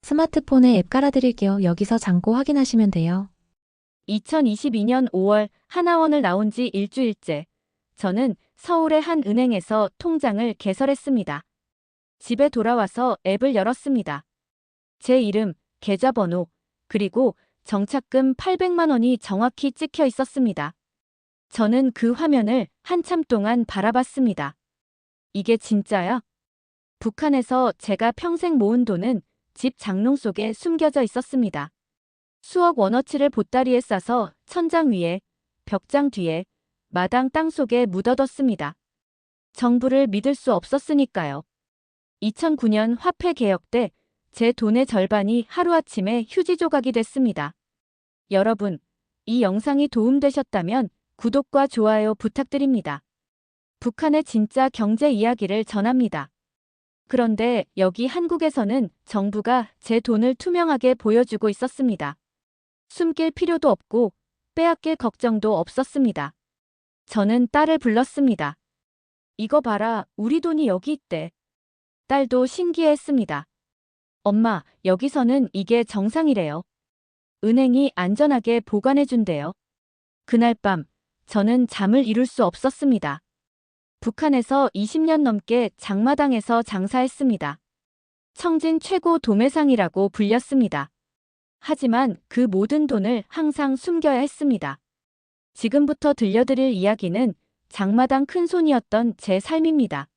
스마트폰에 앱 깔아드릴게요. 여기서 잔고 확인하시면 돼요. 2022년 5월 하나원을 나온 지 일주일째. 저는 서울의 한 은행에서 통장을 개설했습니다. 집에 돌아와서 앱을 열었습니다. 제 이름, 계좌번호, 그리고 정착금 800만 원이 정확히 찍혀 있었습니다. 저는 그 화면을 한참 동안 바라봤습니다. 이게 진짜야? 북한에서 제가 평생 모은 돈은 집 장롱 속에 숨겨져 있었습니다. 수억 원어치를 보따리에 싸서 천장 위에, 벽장 뒤에, 마당 땅속에 묻어뒀습니다. 정부를 믿을 수 없었으니까요. 2009년 화폐 개혁 때 제 돈의 절반이 하루아침에 휴지 조각이 됐습니다. 여러분, 이 영상이 도움되셨다면 구독과 좋아요 부탁드립니다. 북한의 진짜 경제 이야기를 전합니다. 그런데 여기 한국에서는 정부가 제 돈을 투명하게 보여주고 있었습니다. 숨길 필요도 없고 빼앗길 걱정도 없었습니다. 저는 딸을 불렀습니다. 이거 봐라, 우리 돈이 여기 있대. 딸도 신기해했습니다. 엄마, 여기서는 이게 정상이래요. 은행이 안전하게 보관해준대요. 그날 밤, 저는 잠을 이룰 수 없었습니다. 북한에서 20년 넘게 장마당에서 장사했습니다. 청진 최고 도매상이라고 불렸습니다. 하지만 그 모든 돈을 항상 숨겨야 했습니다. 지금부터 들려드릴 이야기는 장마당 큰손이었던 제 삶입니다.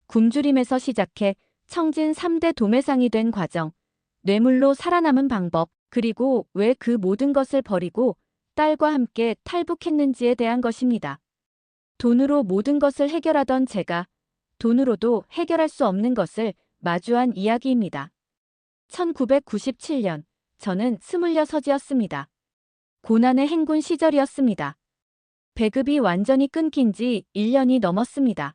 굶주림에서 시작해 청진 3대 도매상이 된 과정, 뇌물로 살아남은 방법, 그리고 왜 그 모든 것을 버리고 딸과 함께 탈북했는지에 대한 것입니다. 돈으로 모든 것을 해결하던 제가 돈으로도 해결할 수 없는 것을 마주한 이야기입니다. 1997년, 저는 26이었습니다. 고난의 행군 시절이었습니다. 배급이 완전히 끊긴 지 1년이 넘었습니다.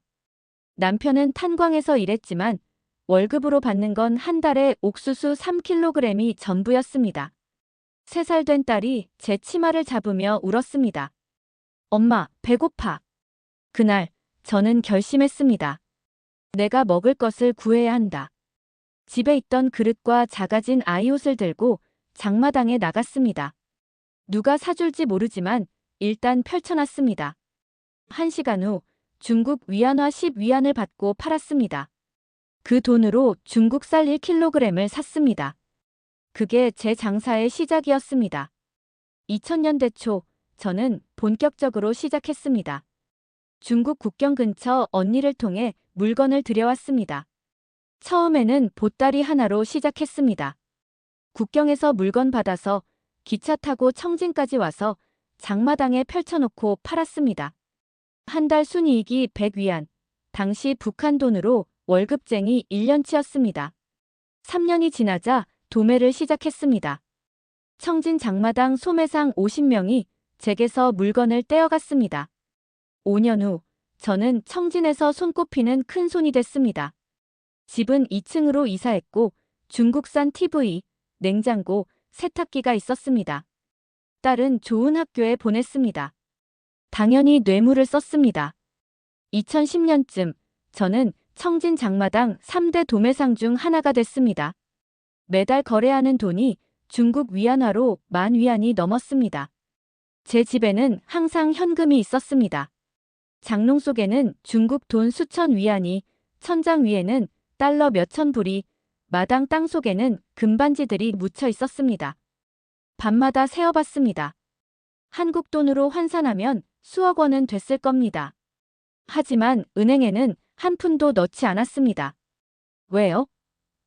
남편은 탄광에서 일했지만 월급으로 받는 건 한 달에 옥수수 3kg이 전부였습니다. 3살 된 딸이 제 치마를 잡으며 울었습니다. 엄마, 배고파. 그날, 저는 결심했습니다. 내가 먹을 것을 구해야 한다. 집에 있던 그릇과 작아진 아이 옷을 들고 장마당에 나갔습니다. 누가 사줄지 모르지만 일단 펼쳐놨습니다. 1시간 후 중국 위안화 10위안을 받고 팔았습니다. 그 돈으로 중국 쌀 1kg을 샀습니다. 그게 제 장사의 시작이었습니다. 2000년대 초 저는 본격적으로 시작했습니다. 중국 국경 근처 언니를 통해 물건을 들여왔습니다. 처음에는 보따리 하나로 시작했습니다. 국경에서 물건 받아서 기차 타고 청진까지 와서 장마당에 펼쳐놓고 팔았습니다. 한 달 순이익이 100위안, 당시 북한 돈으로 월급쟁이 1년치였습니다. 3년이 지나자 도매를 시작했습니다. 청진 장마당 소매상 50명이 제게서 물건을 떼어갔습니다. 5년 후 저는 청진에서 손꼽히는 큰 손이 됐습니다. 집은 2층으로 이사했고 중국산 TV, 냉장고, 세탁기가 있었습니다. 딸은 좋은 학교에 보냈습니다. 당연히 뇌물을 썼습니다. 2010년쯤 저는 청진 장마당 3대 도매상 중 하나가 됐습니다. 매달 거래하는 돈이 중국 위안화로 10,000위안이 넘었습니다. 제 집에는 항상 현금이 있었습니다. 장롱 속에는 중국 돈 수천 위안이, 천장 위에는 달러 몇천 불이, 마당 땅 속에는 금반지들이 묻혀 있었습니다. 밤마다 세어봤습니다. 한국 돈으로 환산하면 수억 원은 됐을 겁니다. 하지만 은행에는 한 푼도 넣지 않았습니다. 왜요?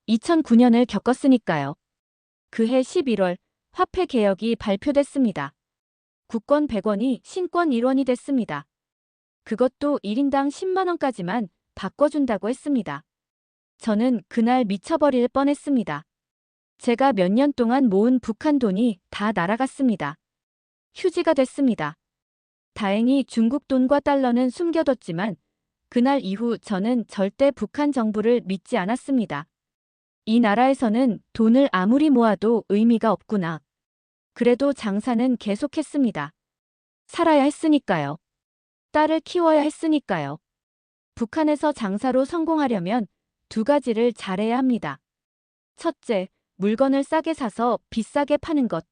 2009년을 겪었으니까요. 그해 11월 화폐 개혁이 발표됐습니다. 국권 100원이 신권 1원이 됐습니다. 그것도 1인당 10만 원까지만 바꿔준다고 했습니다. 저는 그날 미쳐버릴 뻔했습니다. 제가 몇 년 동안 모은 북한 돈이 다 날아갔습니다. 휴지가 됐습니다. 다행히 중국 돈과 달러는 숨겨뒀지만 그날 이후 저는 절대 북한 정부를 믿지 않았습니다. 이 나라에서는 돈을 아무리 모아도 의미가 없구나. 그래도 장사는 계속했습니다. 살아야 했으니까요. 딸을 키워야 했으니까요. 북한에서 장사로 성공하려면 두 가지를 잘해야 합니다. 첫째, 물건을 싸게 사서 비싸게 파는 것.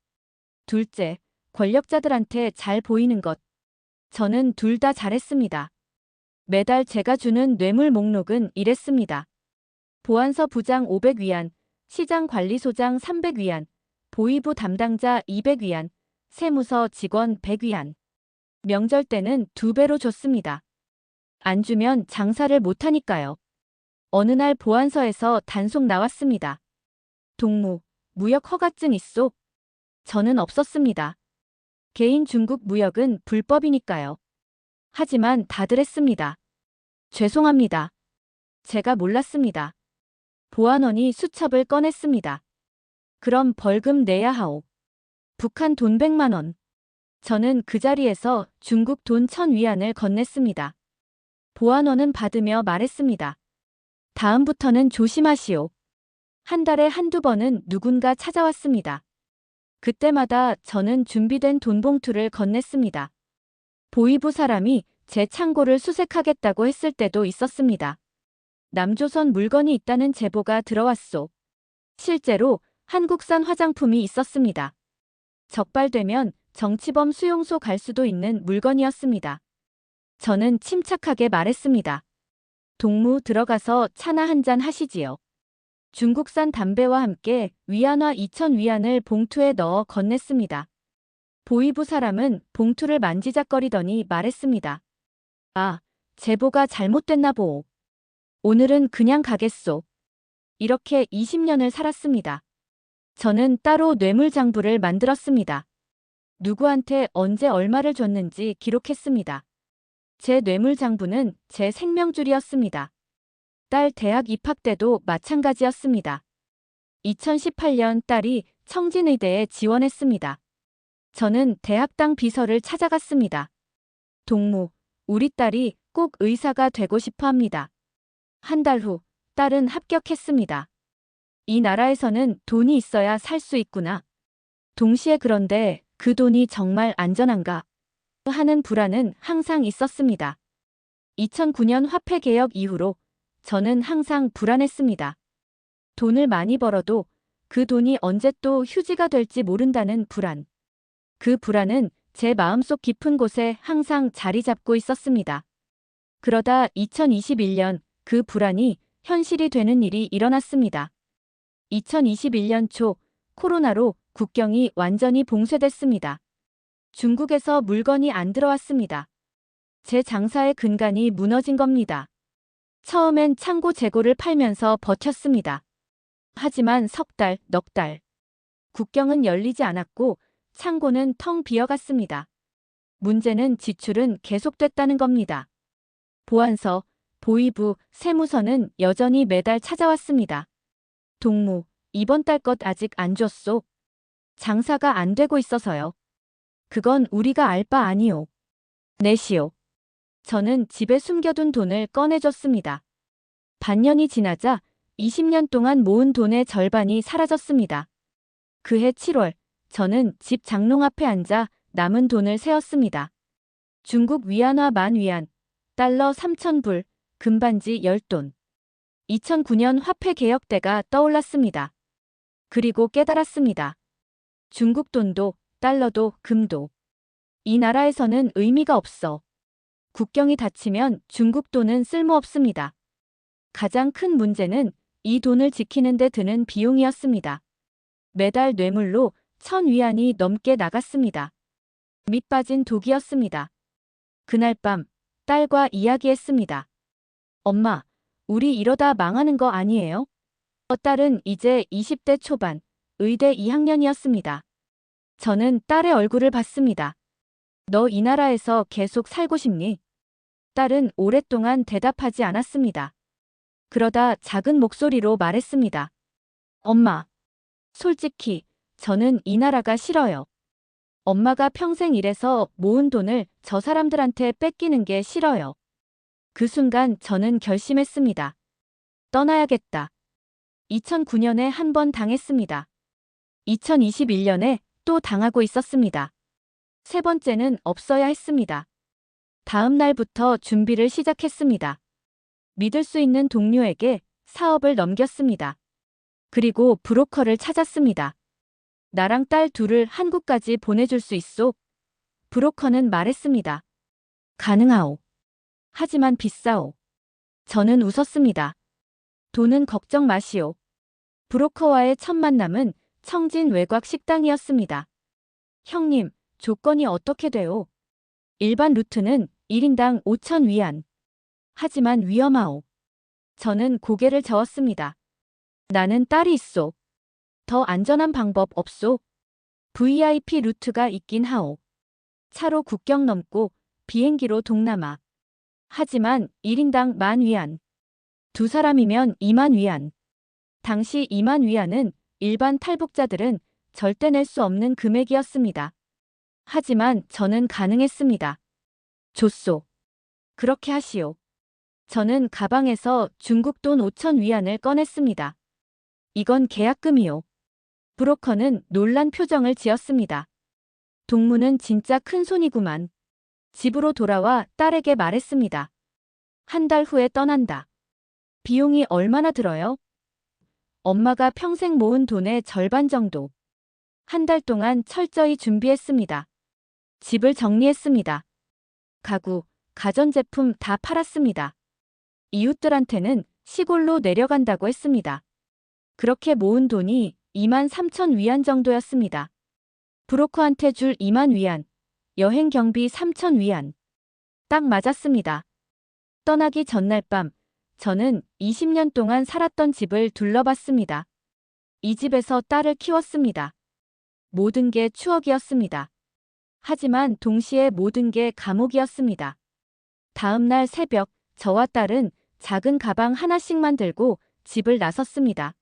둘째, 권력자들한테 잘 보이는 것. 저는 둘 다 잘했습니다. 매달 제가 주는 뇌물 목록은 이랬습니다. 보안서 부장 500위안, 시장관리소장 300위안, 보이부 담당자 200위안, 세무서 직원 100위안. 명절 때는 2배로 줬습니다. 안 주면 장사를 못하니까요. 어느 날 보안서에서 단속 나왔습니다. 동무, 무역 허가증 있소? 저는 없었습니다. 개인 중국 무역은 불법이니까요. 하지만 다들 했습니다. 죄송합니다. 제가 몰랐습니다. 보안원이 수첩을 꺼냈습니다. 그럼 벌금 내야 하오. 북한 돈 100만 원. 저는 그 자리에서 중국 돈 1000위안을 건넸습니다. 보안원은 받으며 말했습니다. 다음부터는 조심하시오. 한 달에 한두 번은 누군가 찾아왔습니다. 그때마다 저는 준비된 돈 봉투를 건넸습니다. 보이부 사람이 제 창고를 수색하겠다고 했을 때도 있었습니다. 남조선 물건이 있다는 제보가 들어왔소. 실제로 한국산 화장품이 있었습니다. 적발되면 정치범 수용소 갈 수도 있는 물건이었습니다. 저는 침착하게 말했습니다. 동무 들어가서 차나 한잔 하시지요. 중국산 담배와 함께 위안화 2000위안을 봉투에 넣어 건넸습니다. 보이부 사람은 봉투를 만지작거리더니 말했습니다. 아, 제보가 잘못됐나 보오. 오늘은 그냥 가겠소. 이렇게 20년을 살았습니다. 저는 따로 뇌물장부를 만들었습니다. 누구한테 언제 얼마를 줬는지 기록했습니다. 제 뇌물장부는 제 생명줄이었습니다. 딸 대학 입학 때도 마찬가지였습니다. 2018년 딸이 청진의대에 지원했습니다. 저는 대학당 비서를 찾아갔습니다. 동무, 우리 딸이 꼭 의사가 되고 싶어 합니다. 한 달 후, 딸은 합격했습니다. 이 나라에서는 돈이 있어야 살 수 있구나. 동시에 그런데 그 돈이 정말 안전한가? 하는 불안은 항상 있었습니다. 2009년 화폐개혁 이후로 저는 항상 불안했습니다. 돈을 많이 벌어도 그 돈이 언제 또 휴지가 될지 모른다는 불안. 그 불안은 제 마음속 깊은 곳에 항상 자리 잡고 있었습니다. 그러다 2021년 그 불안이 현실이 되는 일이 일어났습니다. 2021년 초 코로나로 국경이 완전히 봉쇄됐습니다. 중국에서 물건이 안 들어왔습니다. 제 장사의 근간이 무너진 겁니다. 처음엔 창고 재고를 팔면서 버텼습니다. 하지만 석 달, 넉 달. 국경은 열리지 않았고 창고는 텅 비어갔습니다. 문제는 지출은 계속됐다는 겁니다. 보안서, 보이부, 세무서는 여전히 매달 찾아왔습니다. 동무, 이번 달 것 아직 안 줬소. 장사가 안 되고 있어서요. 그건 우리가 알 바 아니오. 내시오. 저는 집에 숨겨둔 돈을 꺼내줬습니다. 반년이 지나자 20년 동안 모은 돈의 절반이 사라졌습니다. 그해 7월, 저는 집 장롱 앞에 앉아 남은 돈을 세었습니다. 중국 위안화 10,000위안, 달러 3,000불, 금반지 10돈. 2009년 화폐 개혁 때가 떠올랐습니다. 그리고 깨달았습니다. 중국 돈도, 달러도, 금도. 이 나라에서는 의미가 없어. 국경이 닫히면 중국 돈은 쓸모없습니다. 가장 큰 문제는 이 돈을 지키는 데 드는 비용이었습니다. 매달 뇌물로 1000위안이 넘게 나갔습니다. 밑 빠진 독이었습니다. 그날 밤 딸과 이야기했습니다. 엄마, 우리 이러다 망하는 거 아니에요? 딸은 이제 20대 초반, 의대 2학년이었습니다. 저는 딸의 얼굴을 봤습니다. 너 이 나라에서 계속 살고 싶니? 딸은 오랫동안 대답하지 않았습니다. 그러다 작은 목소리로 말했습니다. 엄마, 솔직히 저는 이 나라가 싫어요. 엄마가 평생 일해서 모은 돈을 저 사람들한테 뺏기는 게 싫어요. 그 순간 저는 결심했습니다. 떠나야겠다. 2009년에 한 번 당했습니다. 2021년에 또 당하고 있었습니다. 세 번째는 없어야 했습니다. 다음 날부터 준비를 시작했습니다. 믿을 수 있는 동료에게 사업을 넘겼습니다. 그리고 브로커를 찾았습니다. 나랑 딸 둘을 한국까지 보내줄 수 있소? 브로커는 말했습니다. 가능하오. 하지만 비싸오. 저는 웃었습니다. 돈은 걱정 마시오. 브로커와의 첫 만남은 청진 외곽 식당이었습니다. 형님, 조건이 어떻게 돼요? 일반 루트는 1인당 5천 위안. 하지만 위험하오. 저는 고개를 저었습니다. 나는 딸이 있소. 더 안전한 방법 없소? VIP 루트가 있긴 하오. 차로 국경 넘고 비행기로 동남아. 하지만 1인당 10,000위안. 두 사람이면 20,000위안. 당시 20,000위안은 일반 탈북자들은 절대 낼 수 없는 금액이었습니다. 하지만 저는 가능했습니다. 좋소. 그렇게 하시오. 저는 가방에서 중국 돈 5,000위안을 꺼냈습니다. 이건 계약금이요. 브로커는 놀란 표정을 지었습니다. 동무는 진짜 큰손이구만. 집으로 돌아와 딸에게 말했습니다. 한 달 후에 떠난다. 비용이 얼마나 들어요? 엄마가 평생 모은 돈의 절반 정도. 한 달 동안 철저히 준비했습니다. 집을 정리했습니다. 가구, 가전제품 다 팔았습니다. 이웃들한테는 시골로 내려간다고 했습니다. 그렇게 모은 돈이 23,000위안 정도였습니다. 브로커한테 줄 20,000위안, 여행 경비 3,000위안. 딱 맞았습니다. 떠나기 전날 밤, 저는 20년 동안 살았던 집을 둘러봤습니다. 이 집에서 딸을 키웠습니다. 모든 게 추억이었습니다. 하지만 동시에 모든 게 감옥이었습니다. 다음 날 새벽, 저와 딸은 작은 가방 하나씩만 들고 집을 나섰습니다.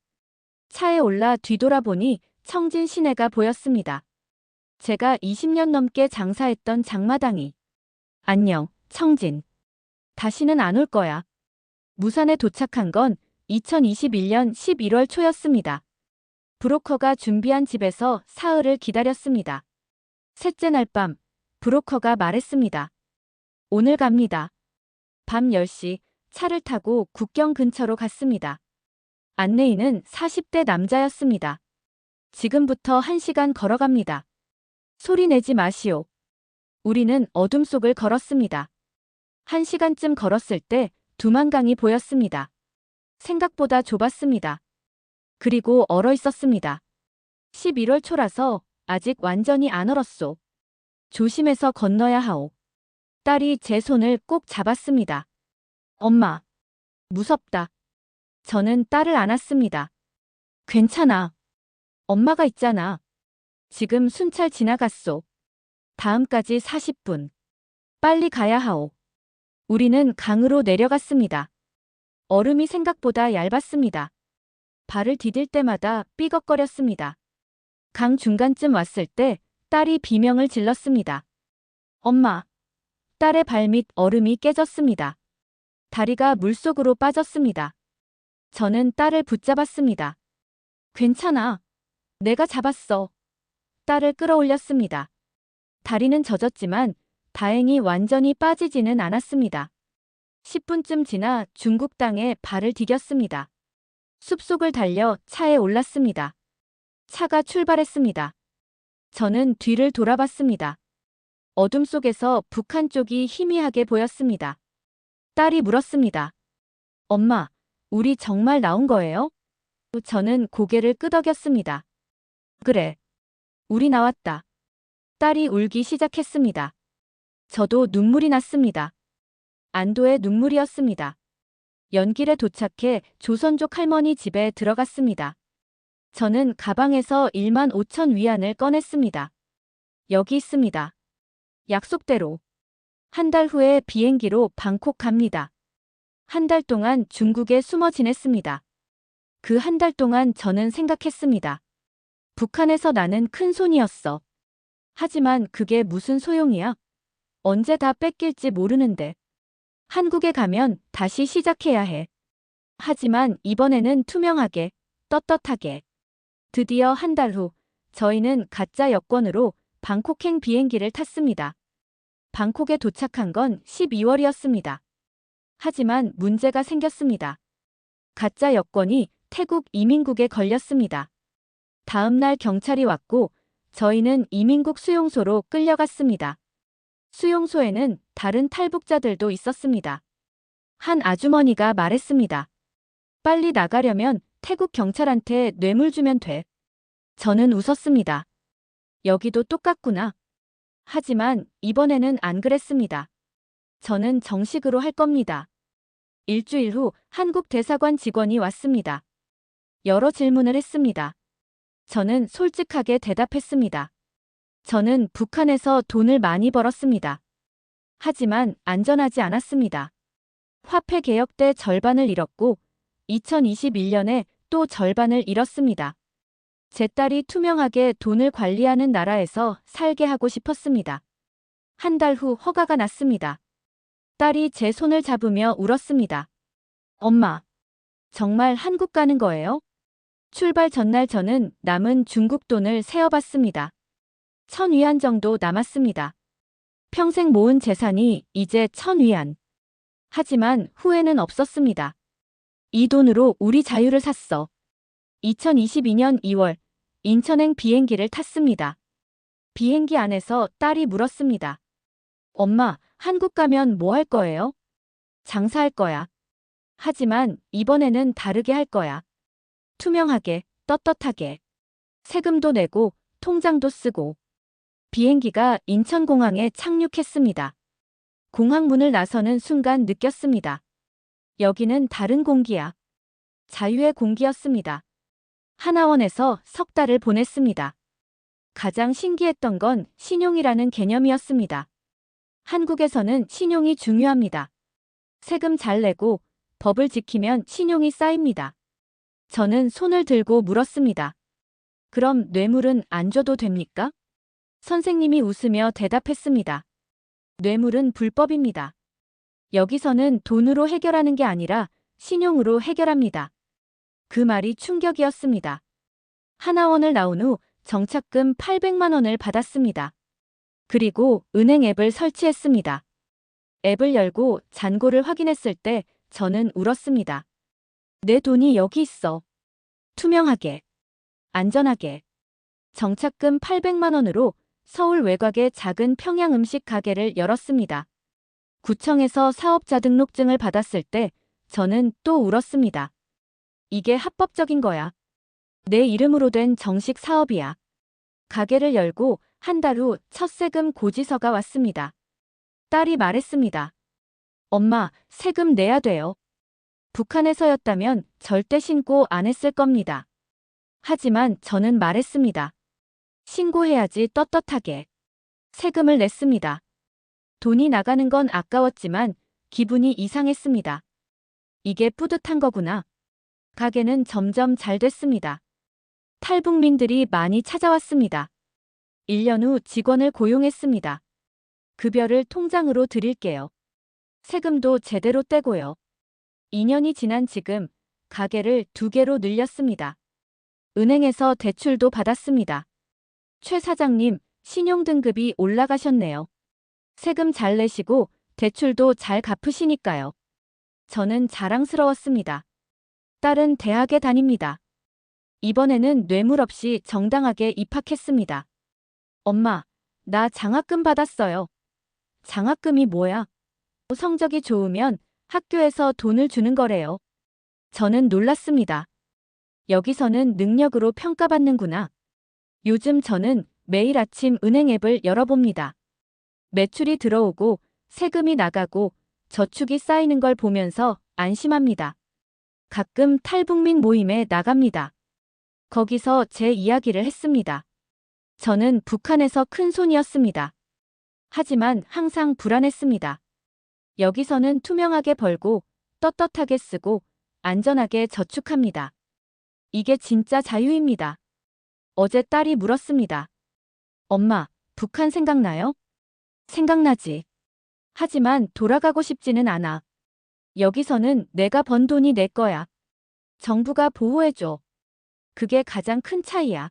차에 올라 뒤돌아보니 청진 시내가 보였습니다. 제가 20년 넘게 장사했던 장마당이. 안녕, 청진. 다시는 안 올 거야. 무산에 도착한 건 2021년 11월 초였습니다. 브로커가 준비한 집에서 사흘을 기다렸습니다. 셋째 날 밤, 브로커가 말했습니다. 오늘 갑니다. 밤 10시 차를 타고 국경 근처로 갔습니다. 안내인은 40대 남자였습니다. 지금부터 1시간 걸어갑니다. 소리 내지 마시오. 우리는 어둠 속을 걸었습니다. 1시간쯤 걸었을 때 두만강이 보였습니다. 생각보다 좁았습니다. 그리고 얼어 있었습니다. 11월 초라서 아직 완전히 안 얼었소. 조심해서 건너야 하오. 딸이 제 손을 꼭 잡았습니다. 엄마, 무섭다. 저는 딸을 안았습니다. 괜찮아. 엄마가 있잖아. 지금 순찰 지나갔소. 다음까지 40분. 빨리 가야 하오. 우리는 강으로 내려갔습니다. 얼음이 생각보다 얇았습니다. 발을 디딜 때마다 삐걱거렸습니다. 강 중간쯤 왔을 때 딸이 비명을 질렀습니다. 엄마. 딸의 발밑 얼음이 깨졌습니다. 다리가 물속으로 빠졌습니다. 저는 딸을 붙잡았습니다. 괜찮아. 내가 잡았어. 딸을 끌어올렸습니다. 다리는 젖었지만 다행히 완전히 빠지지는 않았습니다. 10분쯤 지나 중국 땅에 발을 디뎠습니다. 숲속을 달려 차에 올랐습니다. 차가 출발했습니다. 저는 뒤를 돌아봤습니다. 어둠 속에서 북한 쪽이 희미하게 보였습니다. 딸이 물었습니다. 엄마, 우리 정말 나온 거예요? 저는 고개를 끄덕였습니다. 그래. 우리 나왔다. 딸이 울기 시작했습니다. 저도 눈물이 났습니다. 안도의 눈물이었습니다. 연길에 도착해 조선족 할머니 집에 들어갔습니다. 저는 가방에서 15,000위안을 꺼냈습니다. 여기 있습니다. 약속대로. 한 달 후에 비행기로 방콕 갑니다. 한 달 동안 중국에 숨어 지냈습니다. 그 한 달 동안 저는 생각했습니다. 북한에서 나는 큰손이었어. 하지만 그게 무슨 소용이야? 언제 다 뺏길지 모르는데. 한국에 가면 다시 시작해야 해. 하지만 이번에는 투명하게, 떳떳하게. 드디어 한 달 후, 저희는 가짜 여권으로 방콕행 비행기를 탔습니다. 방콕에 도착한 건 12월이었습니다. 하지만 문제가 생겼습니다. 가짜 여권이 태국 이민국에 걸렸습니다. 다음 날 경찰이 왔고 저희는 이민국 수용소로 끌려갔습니다. 수용소에는 다른 탈북자들도 있었습니다. 한 아주머니가 말했습니다. 빨리 나가려면 태국 경찰한테 뇌물 주면 돼. 저는 웃었습니다. 여기도 똑같구나. 하지만 이번에는 안 그랬습니다. 저는 정식으로 할 겁니다. 일주일 후 한국 대사관 직원이 왔습니다. 여러 질문을 했습니다. 저는 솔직하게 대답했습니다. 저는 북한에서 돈을 많이 벌었습니다. 하지만 안전하지 않았습니다. 화폐 개혁 때 절반을 잃었고 2021년에 또 절반을 잃었습니다. 제 딸이 투명하게 돈을 관리하는 나라에서 살게 하고 싶었습니다. 한 달 후 허가가 났습니다. 딸이 제 손을 잡으며 울었습니다. 엄마, 정말 한국 가는 거예요? 출발 전날 저는 남은 중국 돈을 세어봤습니다. 1,000위안 정도 남았습니다. 평생 모은 재산이 이제 1,000위안. 하지만 후회는 없었습니다. 이 돈으로 우리 자유를 샀어. 2022년 2월 인천행 비행기를 탔습니다. 비행기 안에서 딸이 물었습니다. 엄마, 한국 가면 뭐 할 거예요? 장사할 거야. 하지만 이번에는 다르게 할 거야. 투명하게, 떳떳하게. 세금도 내고 통장도 쓰고. 비행기가 인천공항에 착륙했습니다. 공항 문을 나서는 순간 느꼈습니다. 여기는 다른 공기야. 자유의 공기였습니다. 하나원에서 석 달을 보냈습니다. 가장 신기했던 건 신용이라는 개념이었습니다. 한국에서는 신용이 중요합니다. 세금 잘 내고 법을 지키면 신용이 쌓입니다. 저는 손을 들고 물었습니다. 그럼 뇌물은 안 줘도 됩니까? 선생님이 웃으며 대답했습니다. 뇌물은 불법입니다. 여기서는 돈으로 해결하는 게 아니라 신용으로 해결합니다. 그 말이 충격이었습니다. 하나원을 나온 후 정착금 800만 원을 받았습니다. 그리고 은행 앱을 설치했습니다. 앱을 열고 잔고를 확인했을 때 저는 울었습니다. 내 돈이 여기 있어. 투명하게. 안전하게. 정착금 800만 원으로 서울 외곽의 작은 평양 음식 가게를 열었습니다. 구청에서 사업자 등록증을 받았을 때 저는 또 울었습니다. 이게 합법적인 거야. 내 이름으로 된 정식 사업이야. 가게를 열고 한 달 후 첫 세금 고지서가 왔습니다. 딸이 말했습니다. 엄마, 세금 내야 돼요. 북한에서였다면 절대 신고 안 했을 겁니다. 하지만 저는 말했습니다. 신고해야지 떳떳하게. 세금을 냈습니다. 돈이 나가는 건 아까웠지만 기분이 이상했습니다. 이게 뿌듯한 거구나. 가게는 점점 잘 됐습니다. 탈북민들이 많이 찾아왔습니다. 1년 후 직원을 고용했습니다. 급여를 통장으로 드릴게요. 세금도 제대로 떼고요. 2년이 지난 지금 가게를 2개로 늘렸습니다. 은행에서 대출도 받았습니다. 최 사장님, 신용등급이 올라가셨네요. 세금 잘 내시고 대출도 잘 갚으시니까요. 저는 자랑스러웠습니다. 딸은 대학에 다닙니다. 이번에는 뇌물 없이 정당하게 입학했습니다. 엄마, 나 장학금 받았어요. 장학금이 뭐야? 성적이 좋으면 학교에서 돈을 주는 거래요. 저는 놀랐습니다. 여기서는 능력으로 평가받는구나. 요즘 저는 매일 아침 은행 앱을 열어봅니다. 매출이 들어오고 세금이 나가고 저축이 쌓이는 걸 보면서 안심합니다. 가끔 탈북민 모임에 나갑니다. 거기서 제 이야기를 했습니다. 저는 북한에서 큰 손이었습니다. 하지만 항상 불안했습니다. 여기서는 투명하게 벌고 떳떳하게 쓰고 안전하게 저축합니다. 이게 진짜 자유입니다. 어제 딸이 물었습니다. 엄마, 북한 생각나요? 생각나지. 하지만 돌아가고 싶지는 않아. 여기서는 내가 번 돈이 내 거야. 정부가 보호해줘. 그게 가장 큰 차이야.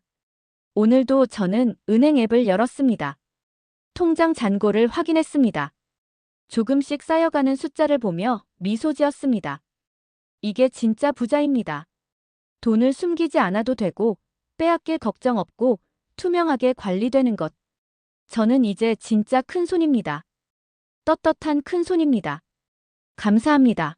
오늘도 저는 은행 앱을 열었습니다. 통장 잔고를 확인했습니다. 조금씩 쌓여가는 숫자를 보며 미소 지었습니다. 이게 진짜 부자입니다. 돈을 숨기지 않아도 되고 빼앗길 걱정 없고 투명하게 관리되는 것. 저는 이제 진짜 큰손입니다. 떳떳한 큰손입니다. 감사합니다.